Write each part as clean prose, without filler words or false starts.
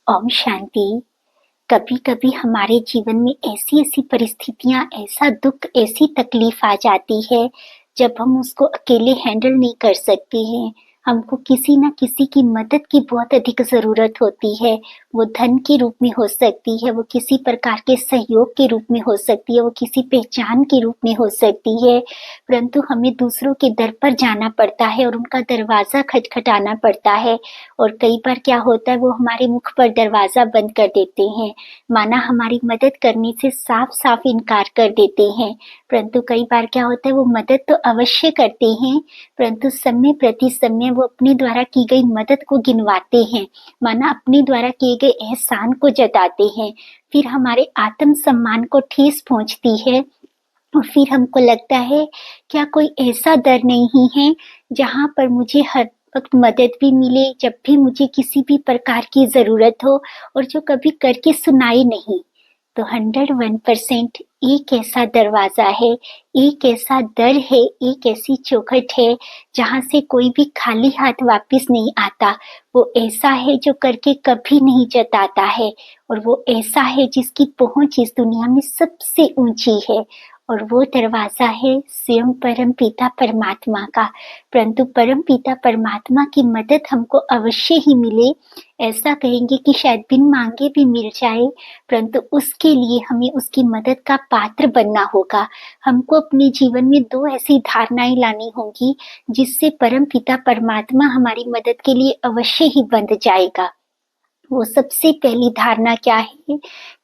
ओम शांति। कभी कभी हमारे जीवन में ऐसी ऐसी परिस्थितियां, ऐसा दुख, ऐसी तकलीफ आ जाती है जब हम उसको अकेले हैंडल नहीं कर सकते हैं। हमको किसी ना किसी की मदद की बहुत अधिक जरूरत होती है। वो धन के रूप में हो सकती है, वो किसी प्रकार के सहयोग के रूप में हो सकती है, वो किसी पहचान के रूप में हो सकती है। परंतु हमें दूसरों के दर पर जाना पड़ता है और उनका दरवाजा खटखटाना पड़ता है। और कई बार क्या होता है, वो हमारे मुख पर दरवाजा बंद कर देते हैं, माना हमारी मदद करने से साफ साफ इनकार कर देते हैं। परंतु कई बार क्या होता है, वो मदद तो अवश्य करते हैं, परंतु समय प्रति समय वो अपने द्वारा की गई मदद को गिनवाते हैं, माना अपने द्वारा किए गए एहसान को जताते हैं। फिर हमारे आत्म सम्मान को ठेस पहुंचती है और फिर हमको लगता है, क्या कोई ऐसा दर नहीं है जहां पर मुझे हर वक्त मदद भी मिले, जब भी मुझे किसी भी प्रकार की जरूरत हो, और जो कभी करके सुनाए नहीं। तो 101% एक ऐसा दरवाजा है, एक ऐसा दर है, एक ऐसी चौखट है जहां से कोई भी खाली हाथ वापस नहीं आता। वो ऐसा है जो करके कभी नहीं जताता है, और वो ऐसा है जिसकी पहुंच इस दुनिया में सबसे ऊंची है। और वो दरवाजा है स्वयं परम पिता परमात्मा का। परंतु परम पिता परमात्मा की मदद हमको अवश्य ही मिले, ऐसा कहेंगे कि शायद बिन मांगे भी मिल जाए, परंतु उसके लिए हमें उसकी मदद का पात्र बनना होगा। हमको अपने जीवन में दो ऐसी धारणाएं लानी होंगी जिससे परम पिता परमात्मा हमारी मदद के लिए अवश्य ही बंध जाएगा। वो सबसे पहली धारणा क्या है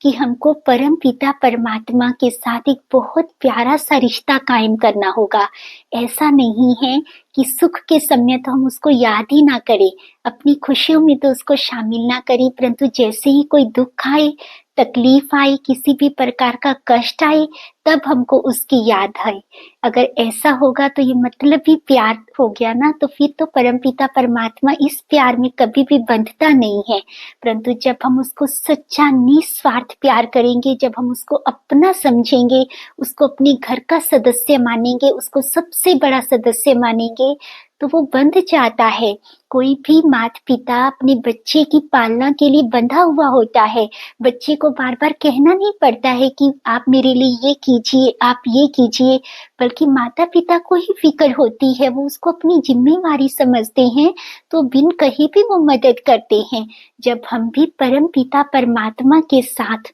कि हमको परम पिता परमात्मा के साथ एक बहुत प्यारा सा रिश्ता कायम करना होगा। ऐसा नहीं है कि सुख के समय तो हम उसको याद ही ना करें, अपनी खुशियों में तो उसको शामिल ना करें, परंतु जैसे ही कोई दुख आए, तकलीफ आए, किसी भी प्रकार का कष्ट आए, तब हमको उसकी याद आए। अगर ऐसा होगा तो ये मतलब भी प्यार हो गया ना। तो फिर तो परमपिता परमात्मा इस प्यार में कभी भी बंधता नहीं है। परंतु जब हम उसको सच्चा निस्वार्थ प्यार करेंगे, जब हम उसको अपना समझेंगे, उसको अपने घर का सदस्य मानेंगे, उसको सबसे बड़ा सदस्य मानेंगे, तो वो बंध जाता है। कोई भी माता पिता अपने बच्चे की पालना के लिए बंधा हुआ होता है। बच्चे को बार बार कहना नहीं पड़ता है कि आप मेरे लिए ये कीजिए, आप ये कीजिए, बल्कि माता पिता को ही फिक्र होती है, वो उसको अपनी जिम्मेवारी समझते हैं, तो बिन कहे भी वो मदद करते हैं। जब हम भी परम पिता परमात्मा के साथ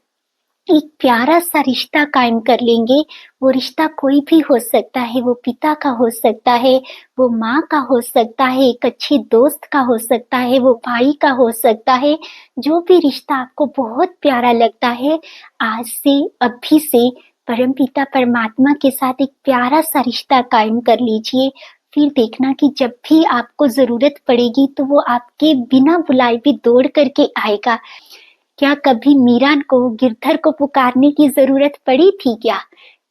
एक प्यारा सा रिश्ता कायम कर लेंगे, वो रिश्ता कोई भी हो सकता है, वो पिता का हो सकता है, वो माँ का हो सकता है, एक अच्छे दोस्त का हो सकता है, वो भाई का हो सकता है। जो भी रिश्ता आपको बहुत प्यारा लगता है, आज से, अभी से परम पिता परमात्मा के साथ एक प्यारा सा रिश्ता कायम कर लीजिए। फिर देखना कि जब भी आपको जरूरत पड़ेगी तो वो आपके बिना बुलाए भी दौड़ करके आएगा। क्या कभी मीरा को गिरधर को पुकारने की जरूरत पड़ी थी क्या?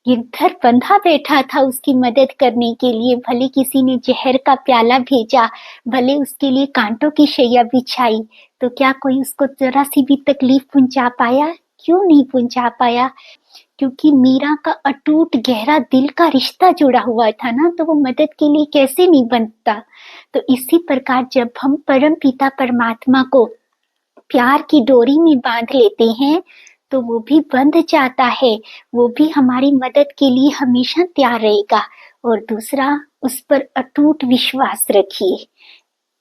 गिरधर बंधा बैठा था उसकी मदद करने के लिए। भले किसी ने जहर का प्याला भेजा, भले उसके लिए कांटों की शैया बिछाई, तो क्या कोई उसको जरा सी भी तकलीफ पहुंचा पाया? क्यों नहीं पहुंचा पाया? क्योंकि मीरा का अटूट गहरा दिल का रिश्ता जुड़ा हुआ था ना, तो वो मदद के लिए कैसे नहीं बनता। तो इसी प्रकार जब हम परम पिता परमात्मा को प्यार की डोरी में बांध लेते हैं, तो वो भी बंध जाता है, वो भी हमारी मदद के लिए हमेशा तैयार रहेगा। और दूसरा, उस पर अटूट विश्वास रखिए।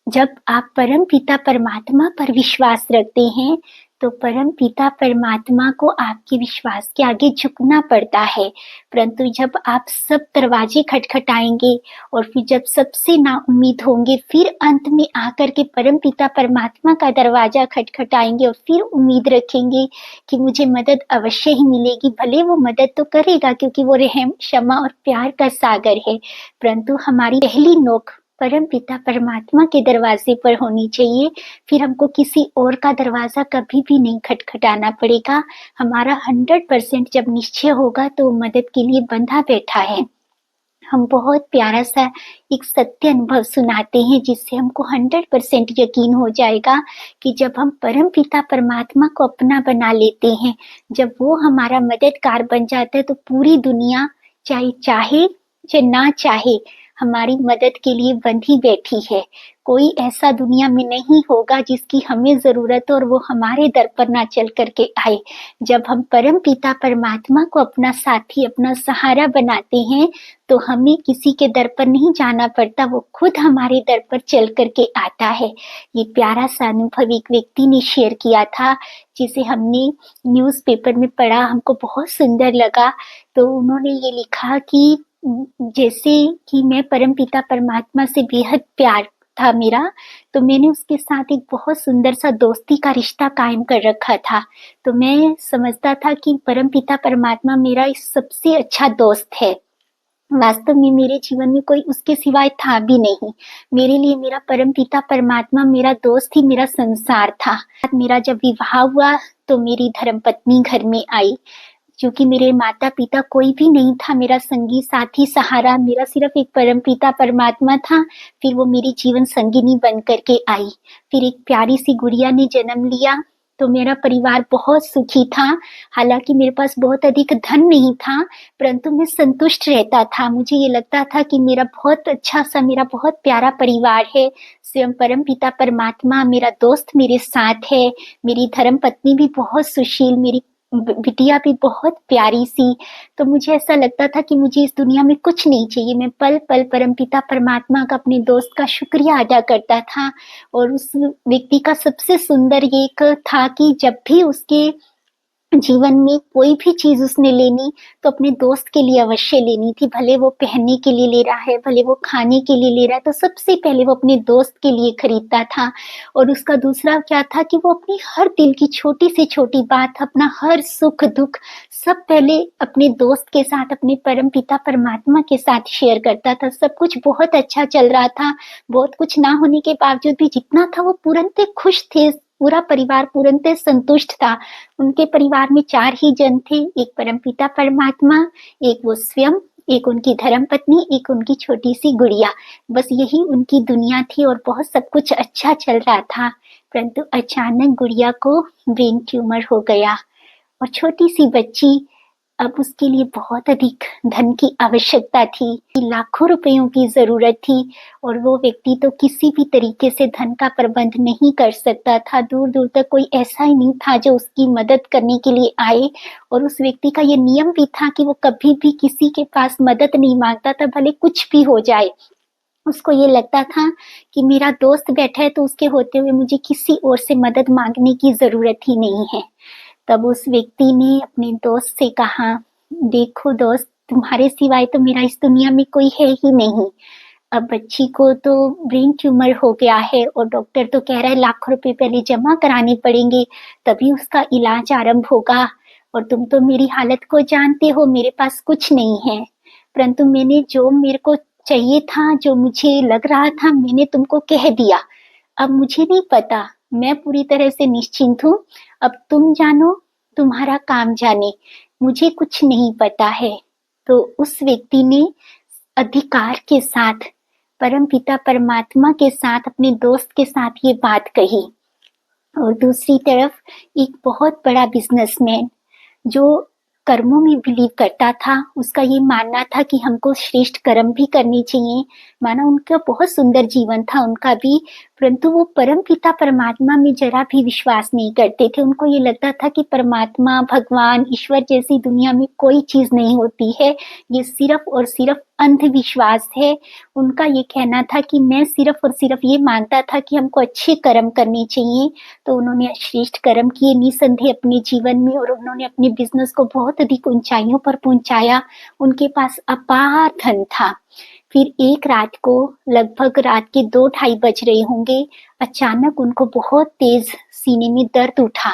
जब आप परम पिता परमात्मा पर विश्वास रखते हैं, तो परम पिता परमात्मा को आपके विश्वास के आगे झुकना पड़ता है। परंतु जब आप सब दरवाजे खटखटाएंगे और फिर जब सबसे ना उम्मीद होंगे, फिर अंत में आकर के परम पिता परमात्मा का दरवाजा खटखटाएंगे और फिर उम्मीद रखेंगे कि मुझे मदद अवश्य ही मिलेगी। भले वो मदद तो करेगा, क्योंकि वो रहम, क्षमा और प्यार का सागर है, परंतु हमारी पहली नोक परम पिता परमात्मा के दरवाजे पर होनी चाहिए। फिर हमको किसी और का दरवाजा कभी भी नहीं खटखटाना पड़ेगा। हमारा 100% जब निश्चय होगा तो मदद के लिए बंधा बैठा है। हम बहुत प्यारा सा एक सत्य अनुभव सुनाते हैं, जिससे हमको 100% यकीन हो जाएगा कि जब हम परम पिता परमात्मा को अपना बना लेते हैं, जब वो हमारा मददगार बन जाता है, तो पूरी दुनिया चाहे चाहे चाहे ना चाहे, हमारी मदद के लिए बंधी बैठी है। कोई ऐसा दुनिया में नहीं होगा जिसकी हमें ज़रूरत हो और वो हमारे दर पर ना चल कर के आए। जब हम परमपिता परमात्मा को अपना साथी, अपना सहारा बनाते हैं, तो हमें किसी के दर पर नहीं जाना पड़ता, वो खुद हमारे दर पर चल कर के आता है। ये प्यारा सा अनुभव एक व्यक्ति ने शेयर किया था, जिसे हमने न्यूज़पेपर में पढ़ा, हमको बहुत सुंदर लगा। तो उन्होंने ये लिखा कि जैसे कि मैं परमपिता परमात्मा से बेहद प्यार था मेरा, तो मैंने उसके साथ एक बहुत सुंदर सा दोस्ती का रिश्ता कायम कर रखा था। तो मैं समझता था कि परमपिता परमात्मा मेरा इस सबसे अच्छा दोस्त है। वास्तव में मेरे जीवन में कोई उसके सिवाय था भी नहीं। मेरे लिए मेरा परमपिता परमात्मा मेरा दोस्त ही मेरा संसार था। मेरा जब विवाह हुआ तो मेरी धर्मपत्नी घर में आई। क्योंकि मेरे माता पिता कोई भी नहीं था, मेरा संगी साथी सहारा मेरा सिर्फ एक परमपिता परमात्मा था। फिर वो मेरी जीवन संगिनी बन करके आई। फिर एक प्यारी सी गुड़िया ने जन्म लिया, तो मेरा परिवार बहुत सुखी था। हालांकि मेरे पास बहुत अधिक धन नहीं था, परंतु मैं संतुष्ट रहता था। मुझे ये लगता था कि मेरा बहुत अच्छा सा, मेरा बहुत प्यारा परिवार है। स्वयं परमपिता परमात्मा मेरा दोस्त मेरे साथ है। मेरी धर्म पत्नी भी बहुत सुशील, मेरी बिटिया भी बहुत प्यारी सी। तो मुझे ऐसा लगता था कि मुझे इस दुनिया में कुछ नहीं चाहिए। मैं पल पल परमपिता परमात्मा का, अपने दोस्त का शुक्रिया अदा करता था। और उस व्यक्ति का सबसे सुंदर ये एक था कि जब भी उसके जीवन में कोई भी चीज उसने लेनी तो अपने दोस्त के लिए अवश्य लेनी थी। भले वो पहनने के लिए ले रहा है, भले वो खाने के लिए ले रहा है, तो सबसे पहले वो अपने दोस्त के लिए खरीदता था। और उसका दूसरा क्या था कि वो अपनी हर दिल की छोटी से छोटी बात, अपना हर सुख दुख सब पहले अपने दोस्त के साथ, अपने परम पिता परमात्मा के साथ शेयर करता था। सब कुछ बहुत अच्छा चल रहा था। बहुत कुछ ना होने के बावजूद भी जितना था वो पूर्णतः खुश थे। पूरा परिवार पूर्णतः संतुष्ट था। उनके परिवार में 4 ही जन थे, एक परमपिता परमात्मा, एक वो स्वयं, एक उनकी धर्मपत्नी, एक उनकी छोटी सी गुड़िया। बस यही उनकी दुनिया थी और बहुत सब कुछ अच्छा चल रहा था। परंतु अचानक गुड़िया को ब्रेन ट्यूमर हो गया और छोटी सी बच्ची, अब उसके लिए बहुत अधिक धन की आवश्यकता थी, लाखों रुपयों की जरूरत थी। और वो व्यक्ति तो किसी भी तरीके से धन का प्रबंध नहीं कर सकता था। दूर दूर तक कोई ऐसा ही नहीं था जो उसकी मदद करने के लिए आए। और उस व्यक्ति का ये नियम भी था कि वो कभी भी किसी के पास मदद नहीं मांगता था, भले कुछ भी हो जाए। उसको ये लगता था कि मेरा दोस्त बैठा है तो उसके होते हुए मुझे किसी और से मदद मांगने की जरूरत ही नहीं है। तब उस व्यक्ति ने अपने दोस्त से कहा, देखो दोस्त, तुम्हारे सिवाय तो मेरा इस दुनिया में कोई है ही नहीं। अब बच्ची को तो ब्रेन ट्यूमर हो गया है और डॉक्टर तो कह रहा है लाखों रुपए पहले जमा कराने पड़ेंगे, तभी उसका इलाज आरंभ होगा। और तुम तो मेरी हालत को जानते हो, मेरे पास कुछ नहीं है। परंतु मैंने जो मेरे को चाहिए था, जो मुझे लग रहा था, मैंने तुमको कह दिया। अब मुझे नहीं पता, मैं पूरी तरह से निश्चिंत हूँ। अब तुम जानो, तुम्हारा काम जाने, मुझे कुछ नहीं पता है। तो उस व्यक्ति ने अधिकार के साथ, परमपिता परमात्मा के साथ, अपने दोस्त के साथ ये बात कही। और दूसरी तरफ एक बहुत बड़ा बिजनेसमैन जो कर्मों में बिलीव करता था, उसका ये मानना था कि हमको श्रेष्ठ कर्म भी करनी चाहिए। माना उनका बहुत सुंदर जीवन था उनका भी, परंतु वो परम पिता परमात्मा में जरा भी विश्वास नहीं करते थे। उनको ये लगता था कि परमात्मा, भगवान, ईश्वर जैसी दुनिया में कोई चीज नहीं होती है, ये सिर्फ और सिर्फ अंधविश्वास है। उनका ये कहना था कि मैं सिर्फ और सिर्फ ये मानता था कि हमको अच्छे कर्म करने चाहिए। तो उन्होंने श्रेष्ठ कर्म किए निसंदेह अपने जीवन में, और उन्होंने अपने बिजनेस को बहुत अधिक ऊंचाइयों पर पहुंचाया। उनके पास अपार धन था। फिर एक रात को, लगभग रात के 2-2:30 बज रहे होंगे, अचानक उनको बहुत तेज सीने में दर्द उठा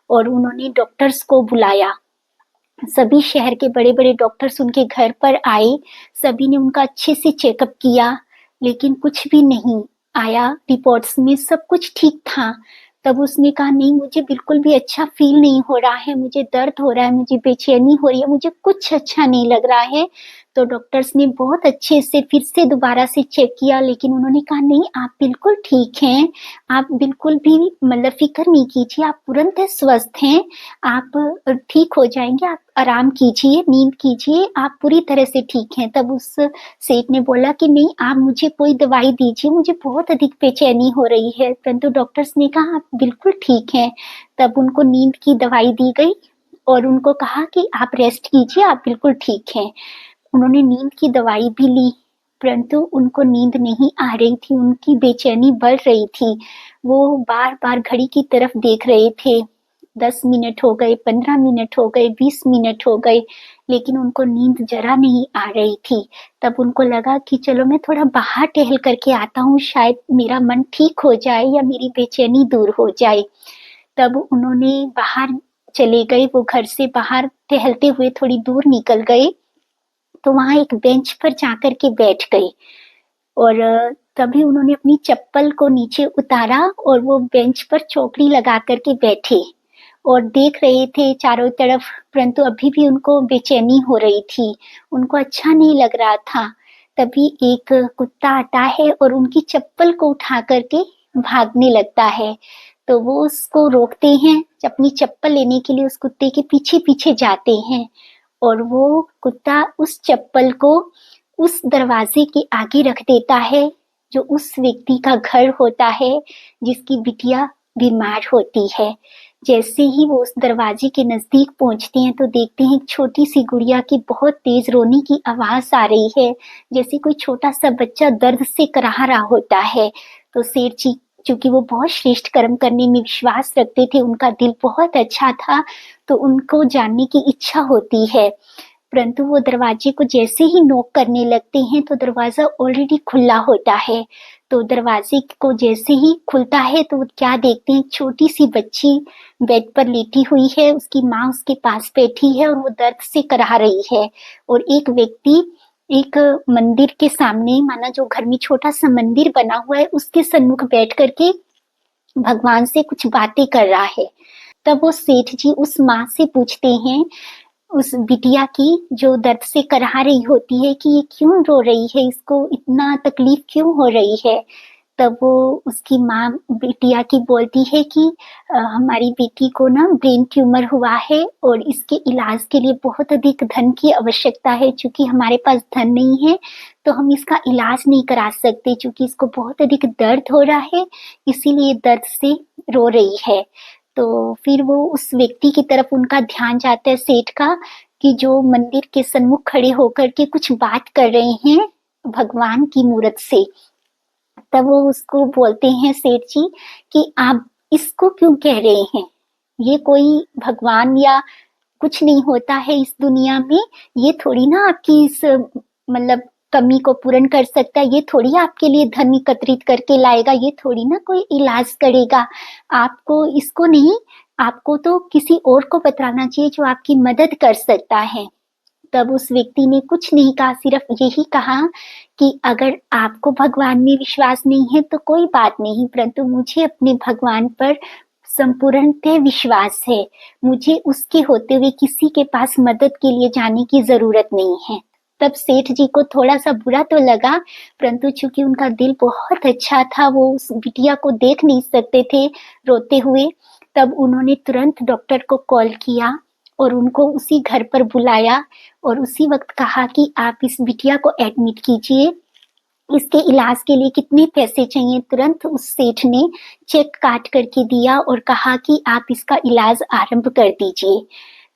और उन्होंने डॉक्टर्स को बुलाया। सभी शहर के बड़े बड़े डॉक्टर्स उनके घर पर आए। सभी ने उनका अच्छे से चेकअप किया, लेकिन कुछ भी नहीं आया। रिपोर्ट्स में सब कुछ ठीक था। तब उसने कहा, नहीं, मुझे बिल्कुल भी अच्छा फील नहीं हो रहा है, मुझे दर्द हो रहा है, मुझे बेचैनी हो रही है, मुझे कुछ अच्छा नहीं लग रहा है। तो डॉक्टर्स ने बहुत अच्छे से फिर से दोबारा से चेक किया, लेकिन उन्होंने कहा नहीं, आप बिल्कुल ठीक हैं, आप बिल्कुल भी मतलब फिक्र नहीं कीजिए, आप तुरंत स्वस्थ हैं, आप ठीक हो जाएंगे, आप आराम कीजिए, नींद कीजिए, आप पूरी तरह से ठीक हैं। तब उस सेठ ने बोला कि नहीं, आप मुझे कोई दवाई दीजिए, मुझे बहुत अधिक बेचैनी हो रही है। परंतु डॉक्टर्स ने कहा आप बिल्कुल ठीक हैं। तब उनको नींद की दवाई दी गई और उनको कहा कि आप रेस्ट कीजिए, आप बिल्कुल ठीक हैं। उन्होंने नींद की दवाई भी ली, परंतु उनको नींद नहीं आ रही थी, उनकी बेचैनी बढ़ रही थी। वो बार बार घड़ी की तरफ देख रहे थे, 10 मिनट हो गए, 15 मिनट हो गए, 20 मिनट हो गए, लेकिन उनको नींद जरा नहीं आ रही थी। तब उनको लगा कि चलो मैं थोड़ा बाहर टहल करके आता हूँ, शायद मेरा मन ठीक हो जाए या मेरी बेचैनी दूर हो जाए। तब उन्होंने बाहर चले गए, वो घर से बाहर टहलते हुए थोड़ी दूर निकल गए, तो वहां एक बेंच पर जाकर के बैठ गए और तभी उन्होंने अपनी चप्पल को नीचे उतारा और वो बेंच पर चौकड़ी लगा करके बैठे और देख रहे थे चारों तरफ, परंतु अभी भी उनको बेचैनी हो रही थी, उनको अच्छा नहीं लग रहा था। तभी एक कुत्ता आता है और उनकी चप्पल को उठा करके भागने लगता है। तो वो उसको रोकते हैं, अपनी चप्पल लेने के लिए उस कुत्ते के पीछे पीछे जाते हैं और वो कुत्ता उस चप्पल को उस दरवाजे के आगे रख देता है, जो उस व्यक्ति का घर होता है जिसकी बिटिया बीमार होती है। जैसे ही वो उस दरवाजे के नजदीक पहुंचते हैं तो देखते हैं एक छोटी सी गुड़िया की बहुत तेज रोने की आवाज आ रही है, जैसे कोई छोटा सा बच्चा दर्द से कराह रहा होता है। तो सेठ जी, चूंकि वो बहुत श्रेष्ठ कर्म करने में विश्वास रखते थे, उनका दिल बहुत अच्छा था, तो उनको जानने की इच्छा होती है। परंतु वो दरवाजे को जैसे ही नॉक करने लगते हैं तो दरवाजा ऑलरेडी खुला होता है। तो दरवाजे को जैसे ही खुलता है तो वो क्या देखते हैं, एक छोटी सी बच्ची बेड पर लेटी हुई है, उसकी माँ उसके पास बैठी है और वो दर्द से कराह रही है। और एक व्यक्ति एक मंदिर के सामने, माना जो घर में छोटा सा मंदिर बना हुआ है, उसके सन्मुख बैठ करके भगवान से कुछ बातें कर रहा है। तब वो सेठ जी उस माँ से पूछते हैं, उस बिटिया की जो दर्द से कराह रही होती है, कि ये क्यों रो रही है, इसको इतना तकलीफ क्यों हो रही है। तब वो उसकी माँ बिटिया की बोलती है कि हमारी बेटी को ना ब्रेन ट्यूमर हुआ है और इसके इलाज के लिए बहुत अधिक धन की आवश्यकता है। चूंकि हमारे पास धन नहीं है तो हम इसका इलाज नहीं करा सकते, चूंकि इसको बहुत अधिक दर्द हो रहा है, इसीलिए दर्द से रो रही है। तो फिर वो उस व्यक्ति की तरफ उनका ध्यान जाता है, सेठ का, कि जो मंदिर के सन्मुख खड़े होकर के कुछ बात कर रहे हैं भगवान की मूर्त से। तब वो उसको बोलते हैं, सेठ जी, कि आप इसको क्यों कह रहे हैं, ये कोई भगवान या कुछ नहीं होता है इस दुनिया में, ये थोड़ी ना आपकी इस मतलब कमी को पूर्ण कर सकता है, ये थोड़ी आपके लिए धन एकत्रित करके लाएगा, ये थोड़ी ना कोई इलाज करेगा। आपको इसको नहीं, आपको तो किसी और को बताना चाहिए जो आपकी मदद कर सकता है। तब उस व्यक्ति ने कुछ नहीं कहा, सिर्फ यही कहा कि अगर आपको भगवान में विश्वास नहीं है तो कोई बात नहीं, परंतु मुझे अपने भगवान पर संपूर्णतः विश्वास है, मुझे उसके होते हुए किसी के पास मदद के लिए जाने की जरूरत नहीं है। तब सेठ जी को थोड़ा सा बुरा तो लगा, परंतु चूंकि उनका दिल बहुत अच्छा था, वो उस बिटिया को देख नहीं सकते थे रोते हुए। तब उन्होंने तुरंत डॉक्टर को कॉल किया और उनको उसी घर पर बुलाया और उसी वक्त कहा कि आप इस बिटिया को एडमिट कीजिए, इसके इलाज के लिए कितने पैसे चाहिए। तुरंत उस सेठ ने चेक काट करके दिया और कहा कि आप इसका इलाज आरंभ कर दीजिए।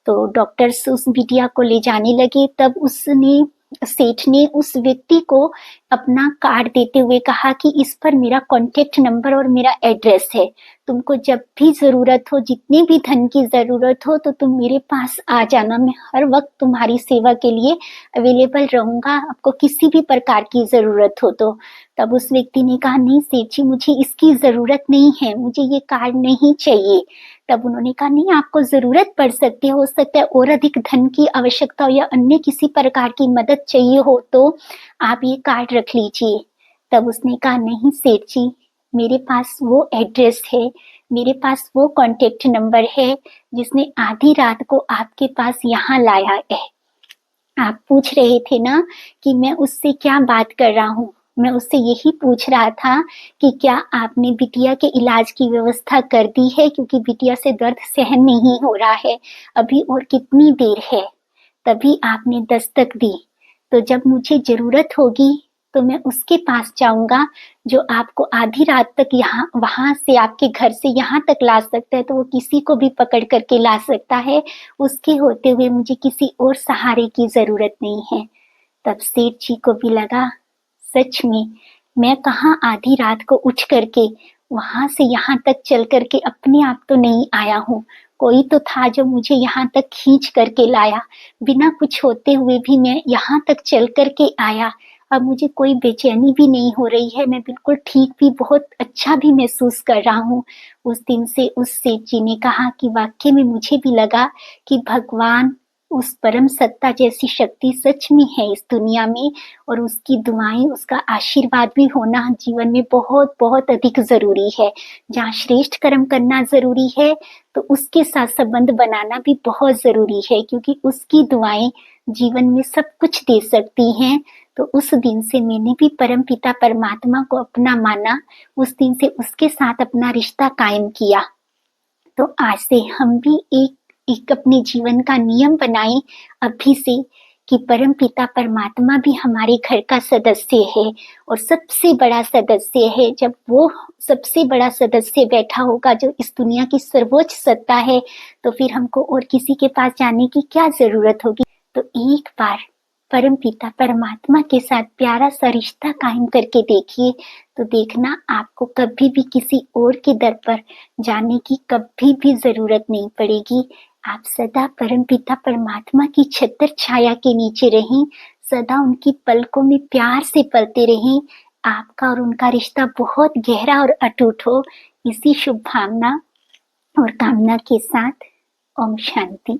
तो डॉक्टर्स उस बिटिया को ले जाने लगे। तब उसने सेठ ने उस व्यक्ति को अपना कार्ड देते हुए कहा कि इस पर मेरा कॉन्टेक्ट नंबर और मेरा एड्रेस है, तुमको जब भी जरूरत हो, जितने भी धन की जरूरत हो, तो तुम मेरे पास आ जाना, मैं हर वक्त तुम्हारी सेवा के लिए अवेलेबल रहूंगा, आपको किसी भी प्रकार की जरूरत हो तो। तब उस व्यक्ति ने कहा, नहीं सेठ जी, मुझे इसकी जरूरत नहीं है, मुझे ये कार्ड नहीं चाहिए। तब उन्होंने कहा, नहीं आपको जरूरत पड़ सकती है, हो सकता है और अधिक धन की आवश्यकता हो या अन्य किसी प्रकार की मदद चाहिए हो, तो आप ये कार्ड रख लीजिए। तब उसने कहा, नहीं सेठ जी, मेरे पास वो एड्रेस है, मेरे पास वो कॉन्टेक्ट नंबर है जिसने आधी रात को आपके पास यहाँ लाया है। आप पूछ रहे थे ना कि मैं उससे क्या बात कर रहा हूँ। मैं उससे यही पूछ रहा था कि क्या आपने बिटिया के इलाज की व्यवस्था कर दी है, क्योंकि बिटिया से दर्द सहन नहीं हो रहा है। अभी और कितनी देर है, तभी आपने दस्तक दी। तो जब मुझे जरूरत होगी तो मैं उसके पास जाऊंगा, जो आपको आधी रात तक यहाँ वहां से आपके घर से यहाँ तक ला सकता है, तो वो किसी को भी पकड़ करके ला सकता है। उसके होते हुए मुझे किसी और सहारे की जरूरत नहीं है। तब सेठ जी को भी लगा, सच में मैं कहाँ आधी रात को उठ करके वहां से यहाँ तक चल करके अपने आप तो नहीं आया हूँ। कोई तो था जो मुझे यहाँ तक खींच करके लाया। बिना कुछ होते हुए भी मैं यहाँ तक चल करके आया। अब मुझे कोई बेचैनी भी नहीं हो रही है, मैं बिल्कुल ठीक भी बहुत अच्छा भी महसूस कर रहा हूँ। उस दिन से उस सेठ जी ने कहा कि वाकई में मुझे भी लगा कि भगवान, उस परम सत्ता जैसी शक्ति सच में है इस दुनिया में, और उसकी दुआएं, उसका आशीर्वाद भी होना जीवन में बहुत बहुत अधिक जरूरी है। जहाँ श्रेष्ठ कर्म करना जरूरी है, तो उसके साथ संबंध बनाना भी बहुत जरूरी है, क्योंकि उसकी दुआएं जीवन में सब कुछ दे सकती हैं। तो उस दिन से मैंने भी परम पिता परमात्मा को अपना माना, उस दिन से उसके साथ अपना रिश्ता कायम किया। तो आज से हम भी एक एक अपने जीवन का नियम बनाएं अभी से, कि परम पिता परमात्मा भी हमारे घर का सदस्य है, और सबसे बड़ा सदस्य है। जब वो सबसे बड़ा सदस्य बैठा होगा, जो इस दुनिया की सर्वोच्च सत्ता है, तो फिर हमको और किसी के पास जाने की क्या जरूरत होगी। तो एक बार परम पिता परमात्मा के साथ प्यारा सा रिश्ता कायम करके देखिए, तो देखना आपको कभी भी किसी और के दर पर जाने की कभी भी जरूरत नहीं पड़ेगी। आप सदा परम पिता परमात्मा की छत्र छाया के नीचे रहें, सदा उनकी पलकों में प्यार से पलते रहें। आपका और उनका रिश्ता बहुत गहरा और अटूट हो। इसी शुभ भावना और कामना के साथ, ओम शांति।